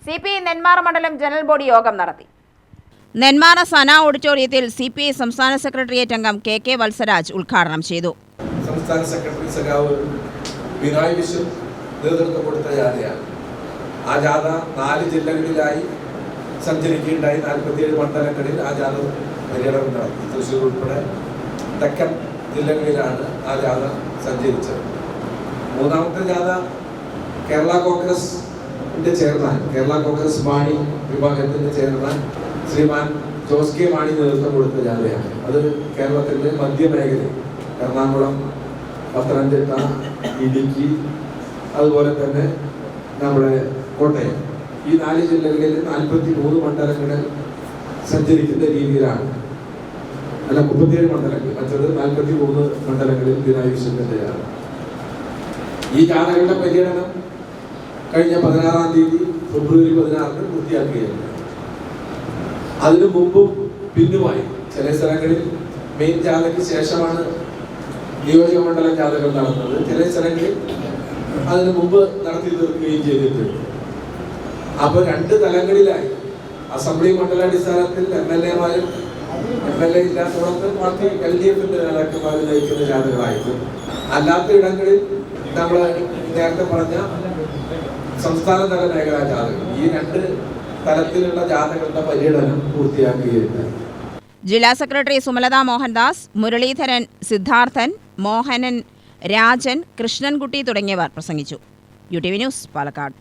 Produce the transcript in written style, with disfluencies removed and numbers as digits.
CPI Nenmara മണ്ഡലം general body യോഗം നടത്തി. നെന്മാറ സന ഓഡിറ്റോറിയത്തിൽ CPI സംസ്ഥാന സെക്രട്ടേറിയറ്റ് അംഗം KK വത്സരാജ് ഉദ്ഘാടനം ചെയ്തു. സംസ്ഥാന സെക്രട്ടറി സഖാവ് പിണറായി വിജയൻ നേതൃത്വം കൊടുത്ത ജാഥയാണ്. ആ ജാഥ 4 ജില്ലകളിലായി സഞ്ചരിക്കുകയുണ്ടായി. 47 മണ്ഡലങ്ങളിൽ ആ ജാഥ പര്യടനം നടത്തി. തൃശ്ശൂർ ഉൾപ്പെടെ തെക്കൻ ജില്ലകളിലാണ് ആ ജാഥ സഞ്ചരിച്ചത്. മൂന്നാമത്തെ ജാഥ കേരള കോൺഗ്രസ് മാണി വിഭാഗത്തിന്റെ ചെയർമാൻ ശ്രീമാൻ ജോസ് കെ മാണി നേതൃത്വം കൊടുത്ത ജാഥയാണ്. അത് കേരളത്തിന്റെ മധ്യമേഖല എറണാകുളം, പത്തനംതിട്ട, ഇടുക്കി, അതുപോലെ തന്നെ നമ്മുടെ കോട്ടയം, ഈ 4 ജില്ലകളിൽ 43 മണ്ഡലങ്ങളിൽ സഞ്ചരിക്കുന്ന രീതിയിലാണ്. അല്ല, 37 മണ്ഡലങ്ങൾ, മറ്റത് 43 മണ്ഡലങ്ങളിൽ പിണറായി വിജയന്റെ ജാഥ. ഈ ജാഥകളുടെ പര്യടനം കഴിഞ്ഞ 16-ാം തീയതി ഫെബ്രുവരി 16-ന് പൂർത്തിയാക്കുകയായിരുന്നു. അതിനു മുമ്പും പിന്നുമായി ചില സ്ഥലങ്ങളിൽ മെയിൻ ജാഥയ്ക്ക് ശേഷമാണ് നിയോജക മണ്ഡലം ജാഥകൾ നടന്നത്. ചില സ്ഥലങ്ങളിൽ അതിനു മുമ്പ് നടത്തി തീർക്കുകയും ചെയ്തിട്ടുണ്ട്. അപ്പൊ 2 തലങ്ങളിലായി അസംബ്ലി മണ്ഡലാടിസ്ഥാനത്തിൽ MLA-മാരും MLA ഇല്ലാത്തടത്ത് പാർട്ടി LDF-ന്റെ നേതാക്കന്മാർ നയിക്കുന്ന ജാഥകളായിരുന്നു. അല്ലാത്ത ഇടങ്ങളിൽ നമ്മൾ നേരത്തെ പറഞ്ഞ സംസ്ഥാനതല മേഖലാ ജാഥകൾ, ഈ 2 തലത്തിലുള്ള ജാഥകളുടെ പര്യടനം പൂർത്തിയാക്കുകയുണ്ടായി. ജില്ലാ സെക്രട്ടറി സുമലത മോഹൻദാസ്, മുരളീധരൻ, സിദ്ധാർത്ഥൻ, മോഹനൻ, രാജൻ, കൃഷ്ണൻകുട്ടി തുടങ്ങിയവർ പ്രസംഗിച്ചു. UTV news, Palakkad.